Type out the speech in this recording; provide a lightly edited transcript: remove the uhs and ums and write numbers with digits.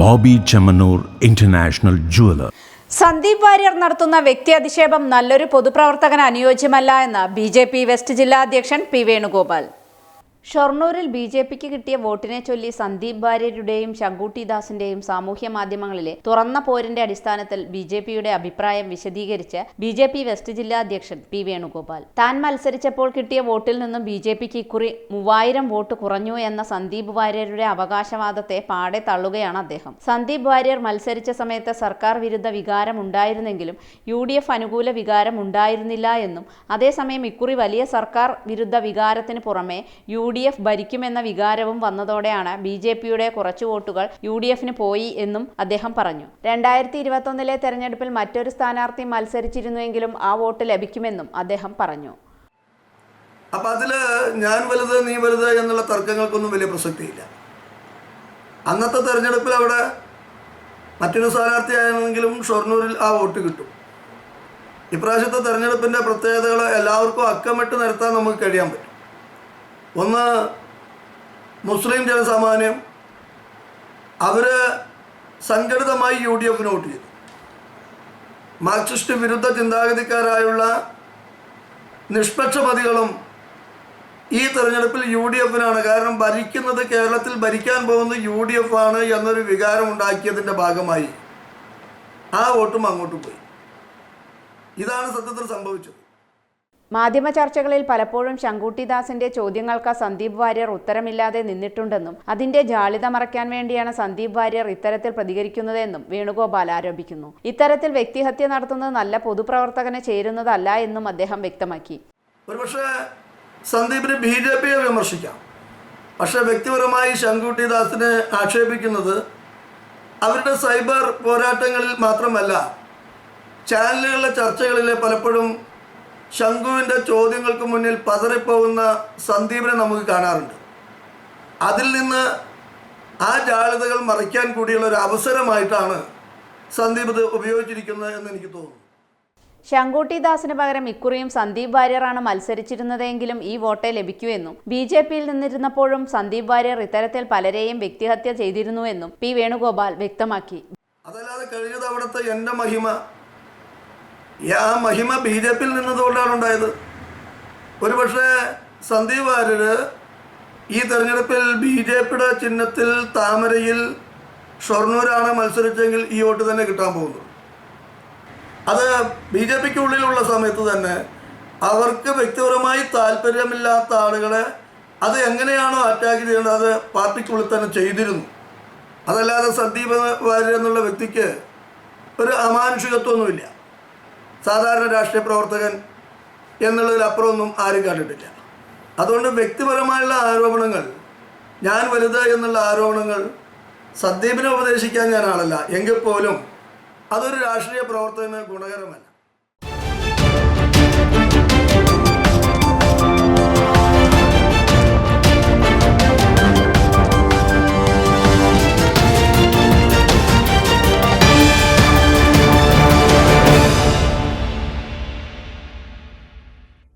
Bobby Chemmanur international jeweller. Sandeep Warrier നടത്തുന്ന വ്യക്തി അധിക്ഷേപം നല്ലൊരു പൊതുപ്രവർത്തകന് അനുയോജ്യമല്ല എന്ന് ബി.ജെ.പി. വെസ്റ്റ് ജില്ലാ അധ്യക്ഷൻ പി വേണുഗോപാൽ. ഷൊർണൂരിൽ ബി.ജെ.പിക്ക് കിട്ടിയ വോട്ടിനെ ചൊല്ലി സന്ദീപ് വാര്യരുടെയും ശങ്കുട്ടി ദാസിന്റെയും സാമൂഹ്യ മാധ്യമങ്ങളിലെ തുറന്ന പോരിന്റെ അടിസ്ഥാനത്തിൽ ബി.ജെ.പിയുടെ അഭിപ്രായം വിശദീകരിച്ച് ബി.ജെ.പി. വെസ്റ്റ് ജില്ലാ അധ്യക്ഷൻ പി വേണുഗോപാൽ. താൻ മത്സരിച്ചപ്പോൾ കിട്ടിയ വോട്ടിൽ നിന്നും ബി.ജെ.പിക്ക് ഇക്കുറി 3000 വോട്ട് കുറഞ്ഞു എന്ന സന്ദീപ് വാര്യരുടെ അവകാശവാദത്തെ പാടെ തള്ളുകയാണ് അദ്ദേഹം. സന്ദീപ് വാര്യർ മത്സരിച്ച സമയത്ത് സർക്കാർ വിരുദ്ധ വികാരം ഉണ്ടായിരുന്നെങ്കിലും UDF അനുകൂല വികാരം ഉണ്ടായിരുന്നില്ല എന്നും അതേസമയം ഇക്കുറി വലിയ സർക്കാർ വിരുദ്ധ വികാരത്തിന് പുറമെ UDF ഭരിക്കുമെന്ന വികാരവും വന്നതോടെയാണ് ബി.ജെ.പിയുടെ കുറച്ചു വോട്ടുകൾ UDFന് പോയി എന്നും അദ്ദേഹം പറഞ്ഞു. 2021 തെരഞ്ഞെടുപ്പിൽ മറ്റൊരു സ്ഥാനാർത്ഥി മത്സരിച്ചിരുന്നുവെങ്കിലും ആ വോട്ട് ലഭിക്കുമെന്നും അദ്ദേഹം പറഞ്ഞു. അപ്പം അതിൽ ഞാൻ വലുത് നീ വലുത് എന്നുള്ള തർക്കങ്ങൾക്കൊന്നും വലിയ പ്രസക്തിയില്ല. അന്നത്തെ തെരഞ്ഞെടുപ്പിൽ അവിടെ മറ്റൊരു സ്ഥാനാർത്ഥിയായെങ്കിലും ഷൊർണൂരിൽ ആ വോട്ട് കിട്ടും. ഇപ്രാവശ്യത്തെ തെരഞ്ഞെടുപ്പിൻ്റെ പ്രത്യേകതകൾ എല്ലാവർക്കും അക്കമിട്ട് നിരത്താൻ നമുക്ക് കഴിയാൻ പറ്റും. ഒന്ന്, മുസ്ലിം ജനസാമാന്യം അവർ സംഘടിതമായി UDFന് വോട്ട് ചെയ്തു. മാർക്സിസ്റ്റ് വിരുദ്ധ ചിന്താഗതിക്കാരായുള്ള നിഷ്പക്ഷമതികളും ഈ തെരഞ്ഞെടുപ്പിൽ UDFനാണ്. കാരണം ഭരിക്കുന്നത്, കേരളത്തിൽ ഭരിക്കാൻ പോകുന്നത് UDF ആണ് എന്നൊരു വികാരം ഉണ്ടാക്കിയതിൻ്റെ ഭാഗമായി ആ വോട്ടും അങ്ങോട്ട് പോയി. ഇതാണ് സത്യത്തിൽ സംഭവിച്ചത്. മാധ്യമ ചർച്ചകളിൽ പലപ്പോഴും ശങ്കുട്ടി ദാസിന്റെ ചോദ്യങ്ങൾക്ക് സന്ദീപ് വാര്യർ ഉത്തരമില്ലാതെ നിന്നിട്ടുണ്ടെന്നും അതിന്റെ ജാള്യത മറയ്ക്കാൻ വേണ്ടിയാണ് സന്ദീപ് വാര്യർ ഇത്തരത്തിൽ പ്രതികരിക്കുന്നതെന്നും വേണുഗോപാൽ ആരോപിക്കുന്നു. ഇത്തരത്തിൽ വ്യക്തിഹത്യ നടത്തുന്നത് നല്ല പൊതുപ്രവർത്തകന് ചേരുന്നതല്ല എന്നും അദ്ദേഹം വ്യക്തമാക്കി. ഒരുപക്ഷെ സന്ദീപിന് BJPയെ വിമർശിക്കാം, പക്ഷേ വ്യക്തിപരമായി ശങ്കുട്ടി ദാസിനെ ആക്ഷേപിക്കുന്നത് അവരുടെ സൈബർ പോരാട്ടങ്ങളിൽ മാത്രമല്ല, ചാനലുകളിലെ ചർച്ചകളിലെ പലപ്പോഴും ശങ്കുവിൻ്റെ ചോദ്യങ്ങൾക്ക് മുന്നിൽ പതറിപ്പോകുന്ന സന്ദീപിനെ നമുക്ക് കാണാറുണ്ട്. അതിൽ നിന്ന് ആ ജാള്യതകൾ മറയ്ക്കാൻ കൂടിയുള്ള ഒരു അവസരമായിട്ടാണ് സന്ദീപ് ഇത് ഉപയോഗിച്ചിരിക്കുന്നത് എന്ന് എനിക്ക് തോന്നുന്നു. ശങ്കുട്ടി ദാസിന് പകരം ഇക്കുറിയും സന്ദീപ് വാര്യറാണ് മത്സരിച്ചിരുന്നതെങ്കിലും ഈ വോട്ടേ ലഭിക്കൂ എന്നും ബി.ജെ.പിയിൽ നിന്നിരുന്നപ്പോഴും സന്ദീപ് വാര്യർ ഇത്തരത്തിൽ പലരെയും വ്യക്തിഹത്യ ചെയ്തിരുന്നുവെന്നും പി വേണുഗോപാൽ വ്യക്തമാക്കി. അതല്ലാതെ കഴിഞ്ഞ തവണത്തെ എൻ്റെ മഹിമ, ആ മഹിമ BJPയിൽ നിന്നതുകൊണ്ടാണ് ഉണ്ടായത്. ഒരുപക്ഷെ സന്ദീപ് വാര്യർ ഈ തെരഞ്ഞെടുപ്പിൽ BJPയുടെ ചിഹ്നത്തിൽ താമരയിൽ ഷൊർണൂരാണ് മത്സരിച്ചെങ്കിൽ ഈ വോട്ട് തന്നെ കിട്ടാൻ പോകുന്നു. അത് BJPക്ക് ഉള്ളിലുള്ള സമയത്ത് തന്നെ അവർക്ക് വ്യക്തിപരമായി താല്പര്യമില്ലാത്ത ആളുകളെ അത് എങ്ങനെയാണോ അറ്റാക്ക് ചെയ്യേണ്ടത് അത് പാർട്ടിക്കുള്ളിൽ തന്നെ ചെയ്തിരുന്നു. അതല്ലാതെ സന്ദീപ് വാര്യർ എന്നുള്ള വ്യക്തിക്ക് ഒരു അമാനുഷികത്വമൊന്നുമില്ല. സാധാരണ രാഷ്ട്രീയ പ്രവർത്തകൻ എന്നുള്ളതിലപ്പുറമൊന്നും ആരും കണ്ടിട്ടില്ല. അതുകൊണ്ട് വ്യക്തിപരമായുള്ള ആരോപണങ്ങൾ, ഞാൻ വലുത് എന്നുള്ള ആരോപണങ്ങൾ സന്ദീപിനെ ഉപദേശിക്കാൻ ഞാൻ ആളല്ല, എങ്കിൽ പോലും അതൊരു രാഷ്ട്രീയ പ്രവർത്തകന് ഗുണകരമല്ല.